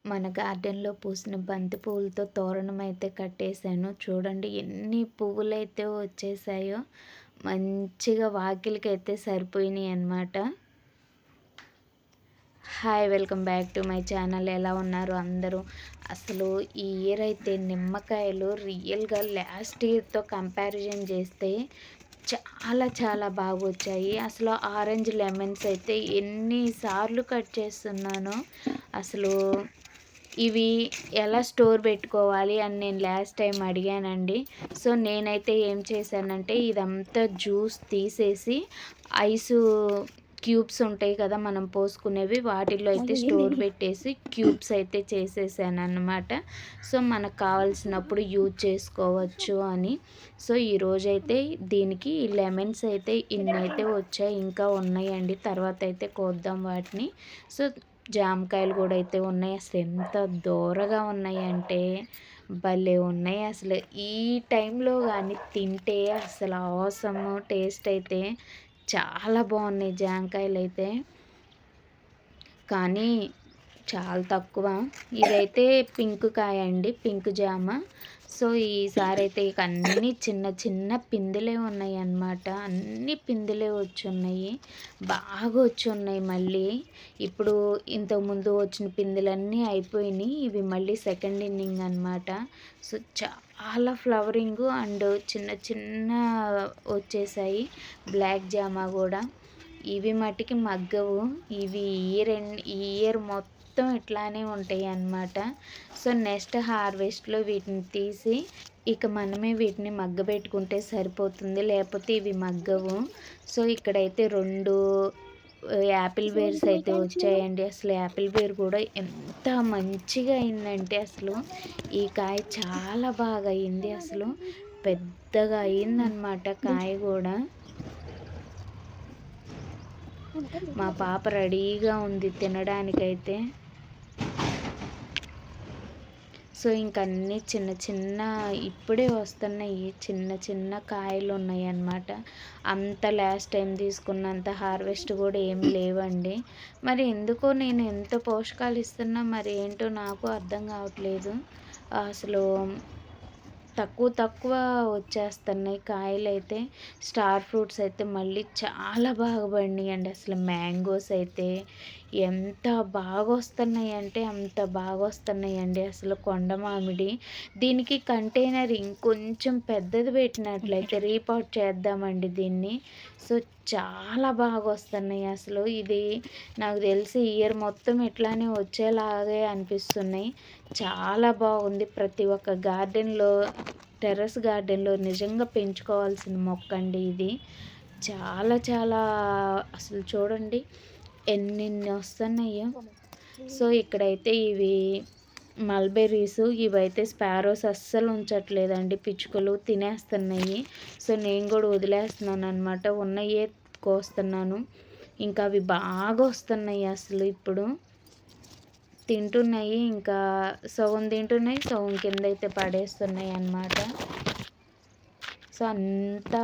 మన గార్డెన్‌లో పూసిన బంతి పువ్వులతో తోరణం అయితే కట్టేసాను. చూడండి ఎన్ని పువ్వులైతే వచ్చేసాయో. మంచిగా వాకిలికైతే సరిపోయినాయన్నమాట. Hi! Welcome back to my channel. ఎలా ఉన్నారు అందరూ? అసలు ఈ ఇయర్ అయితే నిమ్మకాయలు రియల్‌గా లాస్ట్ ఇయర్‌తో కంపారిజన్ చేస్తే చాలా చాలా బాగొచ్చాయి. అసలు ఆరెంజ్ లెమన్స్ అయితే ఎన్ని సార్లు కట్ చేస్తున్నానో అసలు. ఇవి ఎలా స్టోర్ పెట్టుకోవాలి అని నేను లాస్ట్ టైం అడిగానండి. సో నేనైతే ఏం చేశానంటే ఇదంతా జ్యూస్ తీసేసి ఐసు క్యూబ్స్ ఉంటాయి కదా మనం పోసుకునేవి, వాటిల్లో అయితే స్టోర్ పెట్టేసి క్యూబ్స్ అయితే చేసేసానన్నమాట. సో మనకు కావాల్సినప్పుడు యూజ్ చేసుకోవచ్చు అని. సో ఈరోజైతే దీనికి లెమన్స్ అయితే ఇన్నైతే వచ్చాయి, ఇంకా ఉన్నాయండి. తర్వాత అయితే కోద్దాం వాటిని. సో జామకాయలు కూడా అయితే ఉన్నాయి. అసలు ఎంత దోరగా ఉన్నాయంటే భలే ఉన్నాయి. అసలు ఈ టైంలో కానీ తింటే అసలు అవసరం టేస్ట్ అయితే చాలా బాగున్నాయి జామకాయలు అయితే. కానీ చాలా తక్కువ. ఇదైతే పింక్ కాయ అండి, పింక్ జామ. సో ఈసారి అయితే ఇక అన్నీ చిన్న చిన్న పిందెలే ఉన్నాయి అన్నమాట. అన్ని పిందెలే వచ్చున్నాయి, బాగా వచ్చున్నాయి మళ్ళీ. ఇప్పుడు ఇంతకుముందు వచ్చిన పిందెలన్నీ అయిపోయినాయి. ఇవి మళ్ళీ సెకండ్ ఇన్నింగ్ అన్నమాట. సో చాలా ఫ్లవరింగ్ అండ్ చిన్న చిన్న వచ్చేసాయి. బ్లాక్ జామ కూడా. ఇవి మట్టికి మగ్గవు. ఇవి ఈ ఇయర్ మొత్తం ఇట్లానే ఉంటాయి అన్నమాట. సో నెక్స్ట్ హార్వెస్ట్లో వీటిని తీసి ఇక మనమే వీటిని మగ్గబెట్టుకుంటే సరిపోతుంది, లేకపోతే ఇవి మగ్గవు. సో ఇక్కడైతే 2 యాపిల్ బేర్స్ అయితే వచ్చాయండి. అసలు యాపిల్ బేర్ కూడా ఎంత మంచిగా అయిందంటే అసలు ఈ కాయ చాలా బాగా అయింది. అసలు పెద్దగా అయిందనమాట కాయ కూడా. మా పాప రెడీగా ఉంది తినడానికైతే. సో ఇంకన్నీ చిన్న చిన్న ఇప్పుడే వస్తున్నాయి, చిన్న చిన్న కాయలు ఉన్నాయి అన్నమాట. అంత లాస్ట్ టైం తీసుకున్నంత హార్వెస్ట్ కూడా ఏం లేవండి. మరి ఎందుకో నేను ఎంత పోషకాలు ఇస్తున్నా మరి ఏంటో నాకు అర్థం కావట్లేదు. అసలు తక్కువ వచ్చేస్తున్నాయి కాయలైతే. స్టార్ ఫ్రూట్స్ అయితే మళ్ళీ చాలా బాగా పండినాయండి. అసలు మ్యాంగోస్ అయితే ఎంత బాగా వస్తున్నాయి అంటే అంత బాగా వస్తున్నాయండి. అసలు కొండ మామిడి దీనికి కంటైనర్ ఇంకొంచెం పెద్దది పెట్టినట్లయితే రీపాట్ చేద్దామండి దీన్ని. సో చాలా బాగా వస్తున్నాయి అసలు. ఇది నాకు తెలిసి ఇయర్ మొత్తం ఇట్లానే వచ్చేలాగే అనిపిస్తున్నాయి. చాలా బాగుంది. ప్రతి ఒక్క గార్డెన్లో, టెర్రస్ గార్డెన్లో నిజంగా పెంచుకోవాల్సిన మొక్క అండి ఇది. చాలా చాలా అసలు చూడండి ఎన్నెన్ని వస్తున్నాయో. సో ఇక్కడైతే ఇవి మల్బెర్రీస్, ఇవైతే స్పారోస్ అస్సలు ఉంచట్లేదండి, పిచ్చుకలు తినేస్తున్నాయి. సో నేను కూడా వదిలేస్తున్నాను అనమాట. ఉన్నయే కోస్తున్నాను. ఇంకా అవి బాగా వస్తున్నాయి అసలు. ఇప్పుడు తింటున్నాయి, ఇంకా సగం తింటున్నాయి, సగం కింద అయితే పడేస్తున్నాయి అన్నమాట. సో అంతా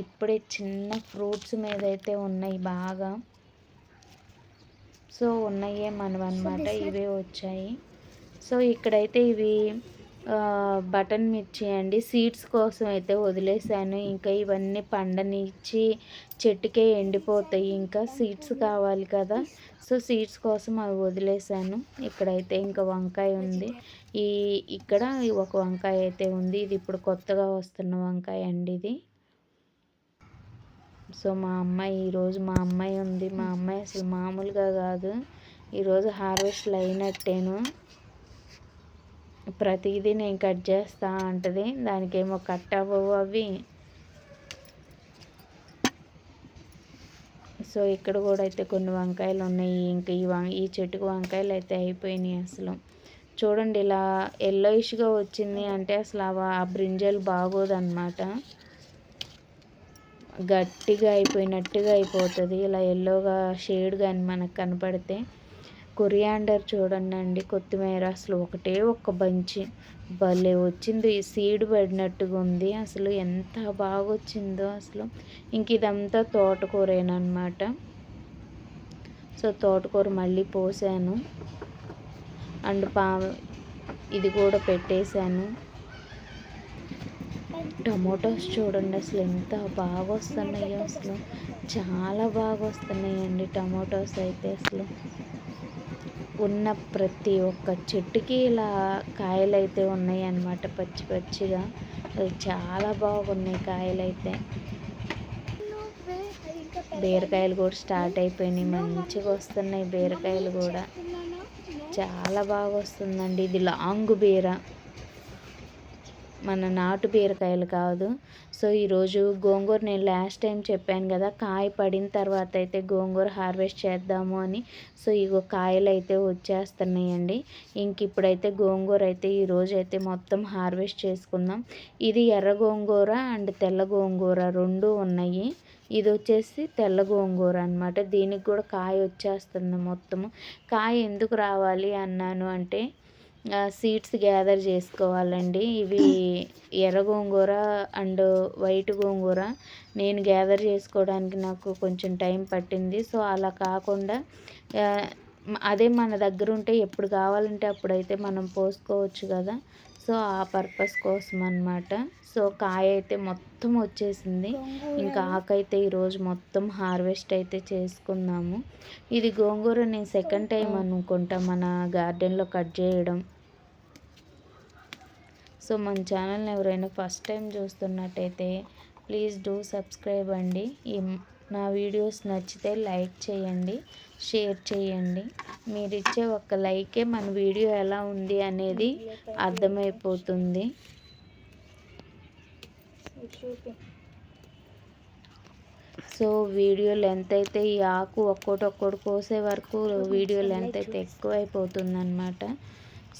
ఇప్పుడే చిన్న ఫ్రూట్స్ మీద అయితే ఉన్నాయి బాగా. సో ఉన్నాయే మనవన్నమాట, ఇవే వచ్చాయి. సో ఇక్కడైతే ఇవి బటన్ మిర్చి అండి, సీడ్స్ కోసం అయితే వదిలేసాను. ఇంకా ఇవన్నీ పండనిచ్చి చెట్టుకే ఎండిపోతాయి, ఇంకా సీడ్స్ కావాలి కదా. సో సీడ్స్ కోసం అవి వదిలేసాను. ఇక్కడైతే ఇంకా వంకాయ ఉంది. ఇక్కడ ఒక వంకాయ అయితే ఉంది. ఇది ఇప్పుడు కొత్తగా వస్తున్న వంకాయ అండి ఇది. సో మా అమ్మాయి ఉంది. మా అమ్మాయి అసలు మామూలుగా కాదు. ఈరోజు హార్వెస్ట్లు అయినట్టేను. ప్రతిదీ నేను కట్ చేస్తా అంటది. దానికేమో కట్ అవ్వవు అవి. సో ఇక్కడ కూడా అయితే కొన్ని వంకాయలు ఉన్నాయి. ఇంకా ఈ చెట్టుకు వంకాయలు అయితే అయిపోయినాయి అసలు. చూడండి ఇలా ఎల్లోయిష్గా వచ్చింది అంటే అసలు ఆ బ్రింజల్ బాగోదన్నమాట. గట్టిగా అయిపోయినట్టుగా అయిపోతుంది ఇలా ఎల్లోగా షేడ్ కానీ మనకు కనపడితే. కొరియాండర్ చూడండి, కొత్తిమీర అసలు ఒకటే ఒక్క బంచి భలే వచ్చింది. సీడ్ పడినట్టుగా ఉంది అసలు. ఎంత బాగా వచ్చిందో అసలు. ఇంక ఇదంతా తోటకూరేనమాట. సో తోటకూర మళ్ళీ పోసాను. అండ్ ఇది కూడా పెట్టేశాను. టమోటాస్ చూడండి అసలు ఎంత బాగా వస్తున్నాయో, అసలు చాలా బాగా వస్తున్నాయండి టమోటాస్ అయితే. అసలు ఉన్న ప్రతి ఒక్క చెట్టుకి ఇలా కాయలు అయితే ఉన్నాయి అన్నమాట, పచ్చి పచ్చిగా. అవి చాలా బాగున్నాయి కాయలు అయితే. బీరకాయలు కూడా స్టార్ట్ అయిపోయినాయి, మంచిగా వస్తున్నాయి బీరకాయలు కూడా, చాలా బాగా వస్తుందండి. ఇది లాంగ్ బీర, మన నాటు బీరకాయలు కాదు. సో ఈరోజు గోంగూర నేను లాస్ట్ టైం చెప్పాను కదా, కాయ పడిన తర్వాత అయితే గోంగూర హార్వెస్ట్ చేద్దాము అని. సో ఇగో కాయలు అయితే వచ్చేస్తున్నాయండి. ఇంక ఇప్పుడైతే గోంగూర అయితే ఈరోజు అయితే మొత్తం హార్వెస్ట్ చేసుకుందాం. ఇది ఎర్ర గోంగూర అండ్ తెల్ల గోంగూర రెండు ఉన్నాయి. ఇది వచ్చేసి తెల్ల గోంగూర అనమాట. దీనికి కూడా కాయ వచ్చేస్తుంది మొత్తము. కాయ ఎందుకు రావాలి అన్నాను అంటే, సీడ్స్ గ్యాదర్ చేసుకోవాలండి. ఇవి ఎర్ర గోంగూర అండ్ వైట్ గోంగూర నేను గ్యాదర్ చేసుకోవడానికి నాకు కొంచెం టైం పట్టింది. సో అలా కాకుండా అదే మన దగ్గర ఉంటే ఎప్పుడు కావాలంటే అప్పుడైతే మనం పోసుకోవచ్చు కదా. సో ఆ పర్పస్ కోసం అన్నమాట. సో కాయ అయితే మొత్తం వచ్చేసింది. ఇంకా ఆకైతే ఈరోజు మొత్తం హార్వెస్ట్ అయితే చేసుకుందాము. ఇది గోంగూర నేను సెకండ్ టైం అనుకుంటా మన గార్డెన్లో కట్ చేయడం. సో మన ఛానల్ని ఎవరైనా ఫస్ట్ టైం చూస్తున్నట్టయితే ప్లీజ్ డూ సబ్స్క్రైబ్ అండి. నా వీడియోస్ నచ్చితే లైక్ చేయండి, షేర్ చేయండి. మీరు ఇచ్చే ఒక లైకే మన వీడియో ఎలా ఉంది అనేది అర్థమైపోతుంది. సో వీడియో లెంత్ అయితే ఈ ఆకు ఒక్కొక్కటి కోసే వరకు వీడియో లెంత్ అయితే ఎక్కువ అయిపోతుంది అన్నమాట.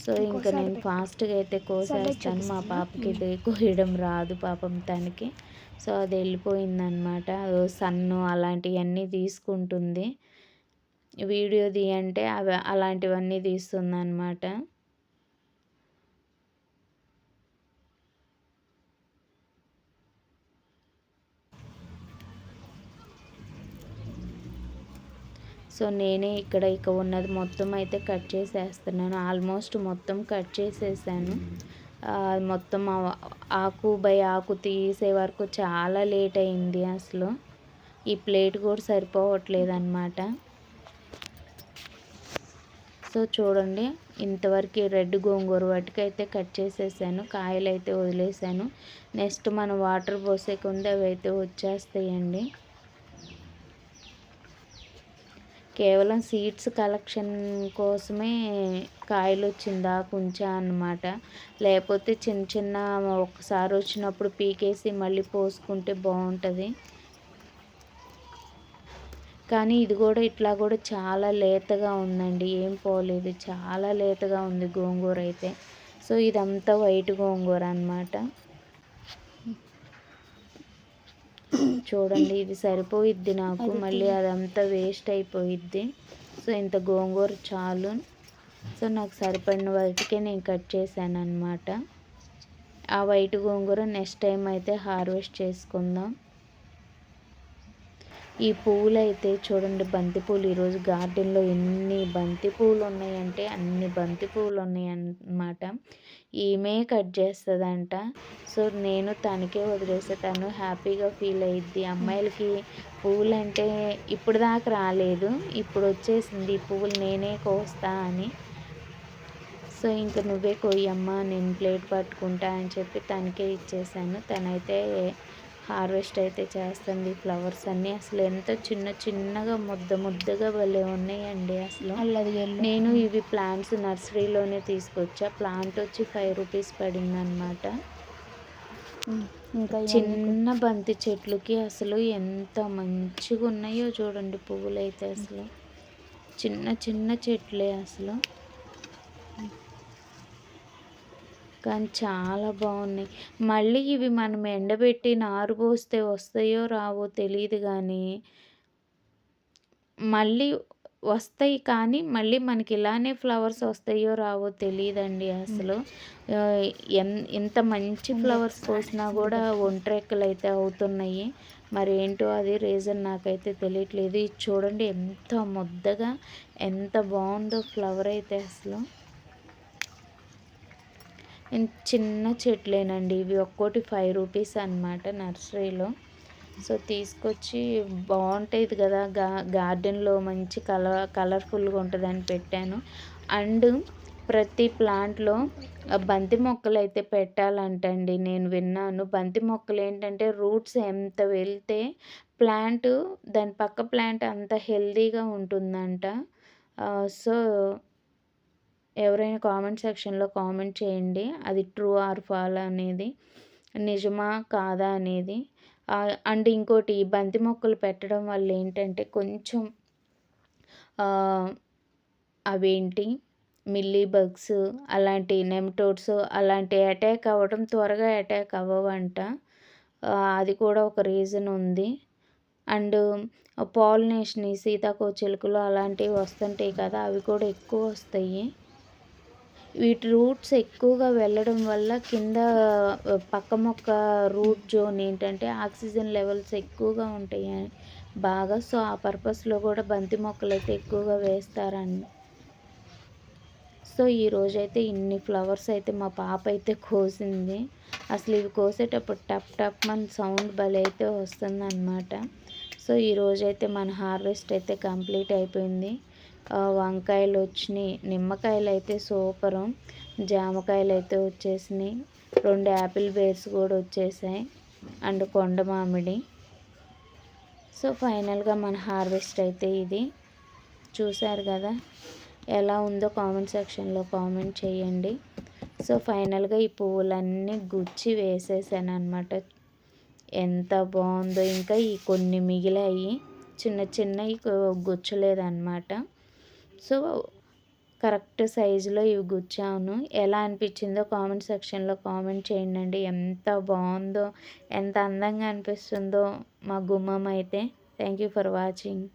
సో ఇంకా నేను ఫాస్ట్గా అయితే కోసేస్తాను. మా పాపకి ఇది కోయడం రాదు పాపం తనకి. సో అది వెళ్ళిపోయిందనమాట. సన్ను అలాంటివన్నీ తీసుకుంటుంది. వీడియో తీయంటే అవి అలాంటివన్నీ తీస్తుంది అనమాట. సో నేనే ఇక ఉన్నది మొత్తం అయితే కట్ చేసేస్తున్నాను. ఆల్మోస్ట్ మొత్తం కట్ చేసేసాను. మొత్తం ఆకు బై ఆకు తీసే వరకు చాలా లేట్ అయింది అసలు. ఈ ప్లేట్ కూడా సరిపోవట్లేదు అన్నమాట. సో చూడండి, ఇంతవరకు రెడ్ గోంగూర వాటికైతే కట్ చేసేసాను. కాయలు అయితే వదిలేసాను. నెక్స్ట్ మనం వాటర్ పోసే కొంది అవి అయితే వచ్చేస్తాయండి. కేవలం సీడ్స్ కలెక్షన్ కోసమే కాయలు వచ్చిందా కొంచెం అన్నమాట. లేకపోతే చిన్న చిన్న ఒక్కసారి వచ్చినప్పుడు పీకేసి మళ్ళీ పోసుకుంటే బాగుంటుంది. కానీ ఇది కూడా ఇట్లా కూడా చాలా లేతగా ఉందండి, ఏం పోలేదు, చాలా లేతగా ఉంది గోంగూర అయితే. సో ఇదంతా వైట్ గోంగూర అన్నమాట. చూడండి, ఇది సరిపోయిద్ది నాకు, మళ్ళీ అదంతా వేస్ట్ అయిపోయిద్ది. సో ఇంత గోంగూర చాలు. సో నాకు సరిపడిన వాటికే నేను కట్ చేశాను అన్నమాట. ఆ వైట్ గోంగూర నెక్స్ట్ టైం అయితే హార్వెస్ట్ చేసుకుందాం. ఈ పువ్వులు అయితే చూడండి, బంతి పూలు. ఈరోజు గార్డెన్లో ఎన్ని బంతి పూలు ఉన్నాయంటే అన్ని బంతి పూలు ఉన్నాయి అన్నమాట. ఈమె కట్ చేస్తుందంట. సో నేను తనకే వదిలేస్తే తను హ్యాపీగా ఫీల్ అయ్యిద్ది. అమ్మాయిలకి పువ్వులు అంటే ఇప్పుడు దాకా రాలేదు, ఇప్పుడు వచ్చేసింది ఈ పువ్వులు నేనే కోస్తా అని. సో ఇంకా నువ్వే కొయ్యమ్మా, నేను ప్లేట్ పట్టుకుంటా అని చెప్పి తనకే ఇచ్చేసాను. తనైతే హార్వెస్ట్ అయితే చేస్తుంది ఫ్లవర్స్ అన్నీ. అసలు ఎంత చిన్న చిన్నగా ముద్దగా భలే ఉన్నాయండి అసలు. నేను ఇవి ప్లాంట్స్ నర్సరీలోనే తీసుకొచ్చా. ప్లాంట్ వచ్చి 5 రూపీస్ పడింది అనమాట. ఇంకా చిన్న బంతి చెట్లుకి అసలు ఎంత మంచిగా ఉన్నాయో చూడండి పువ్వులు అయితే. అసలు చిన్న చిన్న చెట్లే అసలు, కానీ చాలా బాగున్నాయి. మళ్ళీ ఇవి మనం ఎండబెట్టి నారు పోస్తే వస్తాయో రావో తెలియదు, కానీ మళ్ళీ వస్తాయి. కానీ మళ్ళీ మనకి ఇలానే ఫ్లవర్స్ వస్తాయో రావో తెలియదండి అసలు. ఎంత మంచి ఫ్లవర్స్ పోసినా కూడా ఒంట్రెక్కలు అయితే అవుతున్నాయి. మరి ఏంటో అది రీజన్ నాకైతే తెలియట్లేదు. ఇది చూడండి ఎంత ముద్దగా ఎంత బాగుందో ఫ్లవర్ అయితే అసలు. చిన్న చెట్లేనండి ఇవి. ఒక్కోటి 5 రూపీస్ అనమాట నర్సరీలో. సో, తీసుకొచ్చి బావుంటది కదా! గార్డెన్‌లో మంచి కలర్‌ఫుల్‌గా ఉంటదని పెట్టాను. అండ్ ప్రతి ప్లాంట్‌లో బంతి మొక్కలైతే పెట్టాలంటండి నేను విన్నాను. బంతి మొక్కలేంటంటే రూట్స్ ఎంత వెళ్తే ప్లాంటు దాని పక్క ప్లాంట్ అంత హెల్తీగా ఉంటుందంట. సో, ఎవరైనా కామెంట్ సెక్షన్‌లో కామెంట్ చేయండి. అది ట్రూ ఆర్ ఫాల్ అనేది. నిజమా? కాదా? అనేది. అండ్ ఇంకోటి బంతి మొక్కలు పెట్టడం వల్ల ఏంటంటే కొంచెం ఆహ్, అవేంటి మిల్లీ బగ్స్ అలాంటి నెమటోడ్స్ అలాంటి అటాక్ అవ్వడం త్వరగా అటాక్ అవ్వవంట. అది కూడా ఒక రీజన్ ఉంది. అండ్ పాలినేషన్ ఈ సీతాకోకచిలుకలు అలాంటివి వస్తుంటాయి కదా! అవి కూడా ఎక్కువొస్తాయి. వీటి రూట్స్ ఎక్కువగా వెళ్ళడం వల్ల కింద పక్క మొక్క రూట్ జోన్ ఏంటంటే ఆక్సిజన్ లెవెల్స్ ఎక్కువగా ఉంటాయి బాగా. సో, ఆ పర్పస్‌లో కూడా బంతి మొక్కలైతే ఎక్కువగా వేస్తారండి. సో, ఈరోజైతే ఇన్ని ఫ్లవర్స్ అయితే మా పాప అయితే కోసింది. అసలు ఇవి కోసేటప్పుడు టప్ టప్ మని సౌండ్ భలే అయితే వస్తుందనమాట. సో, ఈరోజైతే మన హార్వెస్ట్ అయితే కంప్లీట్ అయిపోయింది. వంకాయలొచ్చినియి, నిమ్మకాయలైతే సూపరు, జామకాయలైతే వచ్చేసినియి, 2 యాపిల్ బేర్స్ కూడా వచ్చేసాయి. అండ్ కొండ మామిడి. సో, ఫైనల్‌గా మన హార్వెస్ట్ అయితే ఇది. చూసారు కదా! ఎలా ఉందో కామెంట్ సెక్షన్‌లో కామెంట్ చేయండి. సో, ఫైనల్‌గా ఈ పువ్వులన్నీ గుచ్చి వేసేసాననమాట. ఎంత బావుందో! ఇంకా ఈ కొన్ని మిగిలాయి. చిన్న చిన్నయి గుచ్చలేదనమాట. సో, కరెక్ట్ సైజులో ఇవి గుచ్చాను. ఎలా అనిపించిందో కామెంట్ సెక్షన్‌లో కామెంట్ చేయండండి. ఎంత బావుందో, ఎంత అందంగా అనిపిస్తుందో మా గుమ్మం అయితే. Thank you for watching.